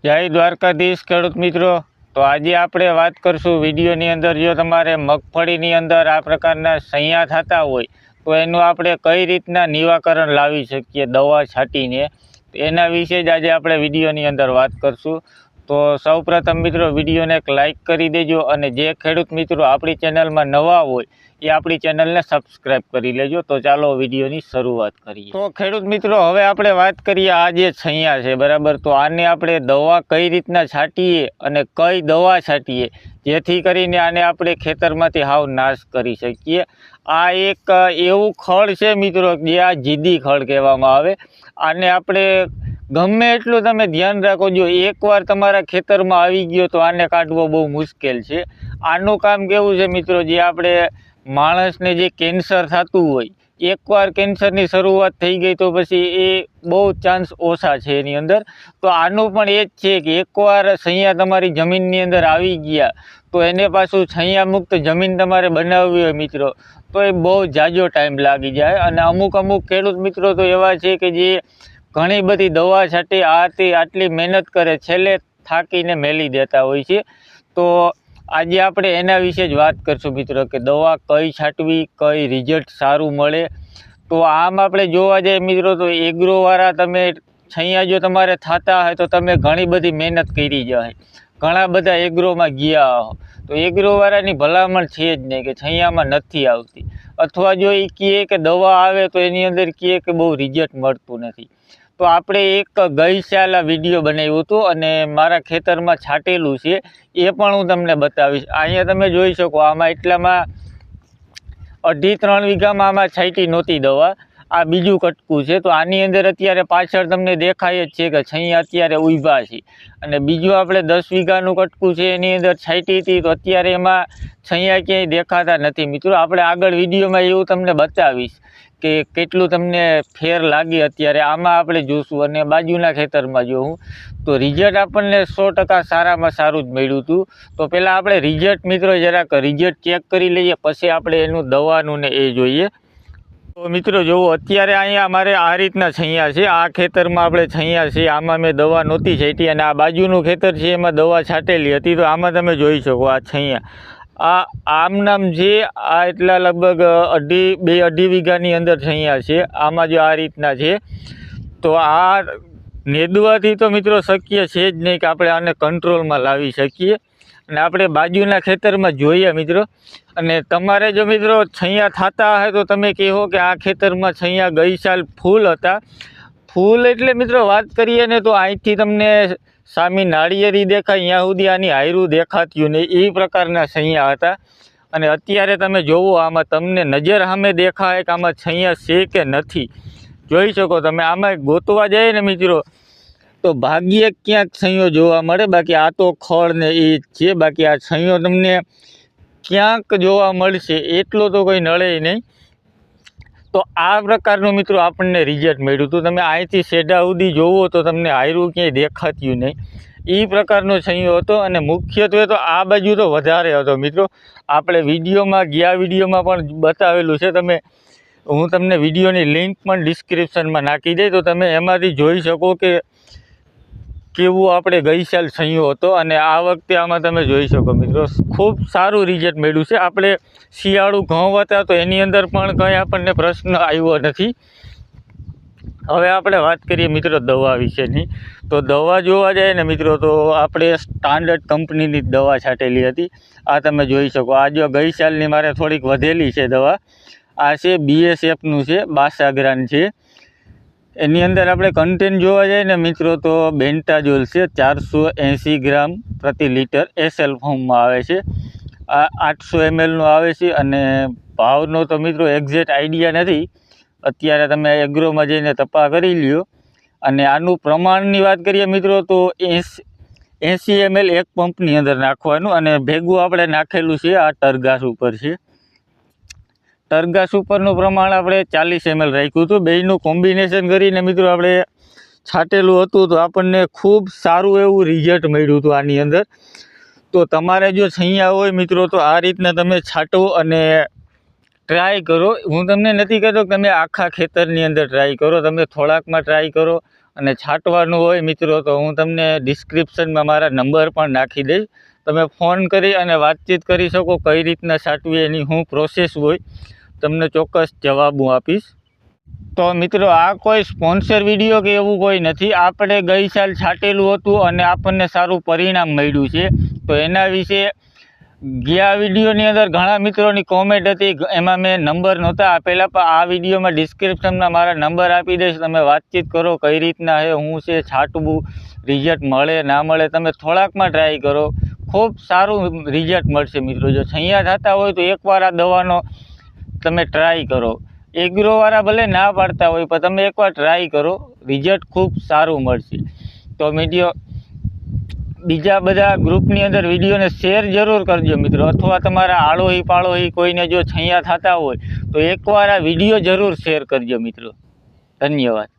જય દ્વારકાધીશ ખેડૂત મિત્રો। તો આજે આપણે વાત કરશું વિડીયોની અંદર, જો તમારે મગફળીની અંદર આ પ્રકારના સૈયા થતા હોય તો એનું આપણે કઈ રીતના નિવારણ લાવી શકીએ દવા છાંટીને, એના વિશે જ આજે આપણે વિડીયોની અંદર વાત કરશું। તો સૌપ્રથમ મિત્રો વિડીયોને એક લાઇક કરી દેજો, અને જે ખેડૂત મિત્રો આપણી ચેનલમાં નવા હોય એ આપણી ચેનલને સબસ્ક્રાઈબ કરી લેજો। તો ચાલો વિડીયોની શરૂઆત કરીએ। તો ખેડૂત મિત્રો, હવે આપણે વાત કરીએ આ જે છૈયા છે બરાબર, તો આને આપણે દવા કઈ રીતના છાંટીએ અને કઈ દવા છાંટીએ જેથી કરીને આને આપણે ખેતરમાંથી હાવ નાશ કરી શકીએ। આ એક એવું ખડ છે મિત્રો, જે આ જીદી ખડ કહેવામાં આવે। આને આપણે ગમે એટલું તમે ધ્યાન રાખો, જો એકવાર તમારા ખેતરમાં આવી ગયો તો આને કાઢવો બહુ મુશ્કેલ છે। આનું કામ કેવું છે મિત્રો, જે આપણે માણસને જે કેન્સર થતું હોય, એકવાર કેન્સરની શરૂઆત થઈ ગઈ તો પછી એ બહુ ચાન્સ ઓછા છે એની અંદર। તો આનું પણ એ જ છે કે એકવાર છૈયા તમારી જમીનની અંદર આવી ગયા તો એને પાછું છૈયા મુક્ત જમીન તમારે બનાવવી હોય મિત્રો, તો એ બહુ જાજો ટાઈમ લાગી જાય। અને અમુક ખેડૂત મિત્રો તો એવા છે કે જે ઘણી બધી દવા છાંટી આટલી મહેનત કરે, છેલ્લે થાકીને મેલી દેતા હોય છે। તો આજે આપણે એના વિશે જ વાત કરશું મિત્રો, કે દવા કઈ છાંટવી, કઈ રિઝલ્ટ સારું મળે। તો આમ આપણે જોવા જઈએ મિત્રો, તો એગ્રોવાળા તમે છૈયા જો તમારે થતા હોય તો તમે ઘણી બધી મહેનત કરી જાય, ઘણા બધા એગ્રોમાં ગયા હો, તો એગ્રોવાળાની ભલામણ છે જ નહીં કે છૈયામાં નથી આવતી, અથવા જો એ કહે કે દવા આવે તો એની અંદર કહે કે બહુ રિઝલ્ટ મળતું નથી। તો આપણે એક ગઈ સાલ આ વિડીયો બનાવ્યો હતો અને મારા ખેતરમાં છાંટેલું છે, એ પણ હું તમને બતાવીશ। અહીંયા તમે જોઈ શકો, આમાં એટલામાં 2.5-3 વીઘામાં આમાં છાંટી નહોતી દવા, આ બીજું કટકું છે। તો આની અંદર અત્યારે પાછળ તમને દેખાય જ છે કે છૈયા અત્યારે ઊભા છે, અને બીજું આપણે 10 વીઘાનું કટકું છે એની અંદર છાંટી હતી, તો અત્યારે એમાં છૈયા ક્યાંય દેખાતા નથી મિત્રો। આપણે આગળ વિડીયોમાં એવું તમને બતાવીશ કે કેટલું તમને ફેર લાગે અત્યારે આમાં આપણે જોશું, અને બાજુના ખેતરમાં જોઉં તો રિઝલ્ટ આપણને 100% સારામાં સારું જ મળ્યું હતું। તો પહેલાં આપણે રિઝલ્ટ મિત્રો જરાક રિઝલ્ટ ચેક કરી લઈએ, પછી આપણે એનું દવાનું ને એ જોઈએ। તો મિત્રો જુઓ, અત્યારે અહીંયા અમારે આ રીતના છૈયા છે, આ ખેતરમાં આપણે છૈયા છે, આમાં મેં દવા નહોતી છાંટી, અને આ બાજુનું ખેતર છે એમાં દવા છાંટેલી હતી। તો આમાં તમે જોઈ શકો આ છૈયા આમ નામ છે, આ એટલા લગભગ 2.5 વીઘાની અંદર છૈયા છે, આમાં જો આ રીતના છે। તો આ નેદવાથી તો મિત્રો શક્ય છે જ નહીં કે આપણે આને કંટ્રોલમાં લાવી શકીએ, અને આપણે બાજુના ખેતરમાં જોઈએ મિત્રો। અને તમારે જો મિત્રો છૈયા થતા હોય તો તમે કહો કે આ ખેતરમાં છૈયા ગઈ સાલ ફૂલ હતા, ફૂલ એટલે મિત્રો વાત કરીએ ને તો અહીંથી તમને સામી નાળિયેરી દેખાય, અહીંયા સુધી આની હાયરું દેખાતું નહીં, એ પ્રકારના છૈયા હતા। અને અત્યારે તમે જોવો, આમાં તમને નજર સામે દેખાય કે આમાં છૈયા છે કે નથી, જોઈ શકો તમે। આમાં ગોતવા જાય ને મિત્રો તો ભાગ્યે ક્યાંક છૈયો જોવા મળે, બાકી આ તો ખડ ને એ જ છે, બાકી આ છૈયો તમને ક્યાંક જોવા મળશે, એટલો તો કોઈ નળે નહીં। તો આ પ્રકારનું મિત્રો આપણને રિઝલ્ટ મળ્યું હતું। તમે અહીંથી શેઢા સુધી જોવો તો તમને હાયરું ક્યાંય દેખાતું નહીં, એ પ્રકારનો છૈયો હતો। અને મુખ્યત્વે તો આ બાજુ તો વધારે હતો મિત્રો, આપણે વિડીયોમાં પણ બતાવેલું છે, હું તમને વિડીયોની લિંક પણ ડિસ્ક્રિપ્શનમાં નાખી દઈ, તો તમે એમાંથી જોઈ શકો કે કેવું આપણે ગઈ સાલ છૈયો હતો, અને આ વખતે આમાં તમે જોઈ શકો મિત્રો ખૂબ સારું રિઝલ્ટ મળ્યું છે। આપણે શિયાળુ ઘઉં હતા તો એની અંદર પણ કંઈ આપણને પ્રશ્ન આવ્યો નથી। હવે આપણે વાત કરીએ મિત્રો દવા વિશેની। તો દવા જોવા જાય ને મિત્રો, તો આપણે સ્ટાન્ડર્ડ કંપનીની જ દવા છાંટેલી હતી, આ તમે જોઈ શકો। આ જો ગઈ સાલની મારે થોડીક વધેલી છે દવા, આ છે BSFનું છે, બાસાગ્રાન છે। એની અંદર આપણે કન્ટેન્ટ જોવા જઈએ ને મિત્રો, તો બેન્ટાજોલ છે 480 ગ્રામ પ્રતિ લિટર SL ફોર્મમાં આવે છે, આ 800 mlનું આવે છે। અને ભાવનો તો મિત્રો એક્ઝેક્ટ આઈડિયા નથી, અત્યારે તમે એગ્રોમાં જઈને તપાસ કરી લ્યો। અને આનું પ્રમાણની વાત કરીએ મિત્રો, તો 80 ml એક પંપની અંદર નાખવાનું, અને ભેગું આપણે નાખેલું છે આ ટરગાસ ઉપર છે, ટરગાસ ઉપરનું પ્રમાણ આપણે 40 ml રાખ્યું હતું। બેયનું કોમ્બિનેશન કરીને મિત્રો આપણે છાંટેલું હતું, તો આપણને ખૂબ સારું એવું રિઝલ્ટ મળ્યું હતું આની અંદર। તો તમારે જો છૈયા હોય મિત્રો, તો આ રીતના તમે છાંટો અને ટ્રાય કરો। હું તમને નથી કહેતો કે તમે આખા ખેતરની અંદર ટ્રાય કરો, તમે થોડાકમાં ટ્રાય કરો, અને છાંટવાનું હોય મિત્રો તો હું તમને ડિસ્ક્રિપ્શનમાં મારા નંબર પણ નાખી દઈશ. તમે ફોન કરી અને વાતચીત કરી શકો, કઈ રીતના છાંટવી એની શું પ્રોસેસ હોય તમને ચોક્કસ જવાબ હું આપીશ. તો મિત્રો આ કોઈ સ્પોન્સર વિડીયો કે એવું કોઈ નથી. આપણે ગઈ સાલ છાંટેલું હતું અને આપણને સારું પરિણામ મળ્યું છે. તો એના વિશે ગયા વિડીયોની અંદર ઘણા મિત્રોની કોમેન્ટ હતી, એમાં મેં નંબર નહોતા આપેલા, પણ આ વિડીયોમાં ડિસ્ક્રિપ્શનમાં મારા નંબર આપી દઈશ. તમે વાતચીત કરો કઈ રીતના છે, શું છે, છાંટવું, રિઝલ્ટ મળે ના મળે, તમે થોડાકમાં ટ્રાય કરો, ખૂબ સારું રિઝલ્ટ મળશે મિત્રો. જો છૈયા થતા હોય તો એકવાર આ દવાનો તમે ટ્રાય કરો. એગ્રોવાળા ભલે ના પાડતા હોય પણ તમે એકવાર ટ્રાય કરો, રિઝલ્ટ ખૂબ સારું મળશે. તો વિડીયો બીજા બધા ગ્રુપની અંદર વિડીયોને શેર જરૂર કરજો મિત્રો, અથવા તમારા આડોહી પાડોહી કોઈને જો છૈયા થતા હોય તો એકવાર આ વિડીયો જરૂર શેર કરજો મિત્રો. ધન્યવાદ.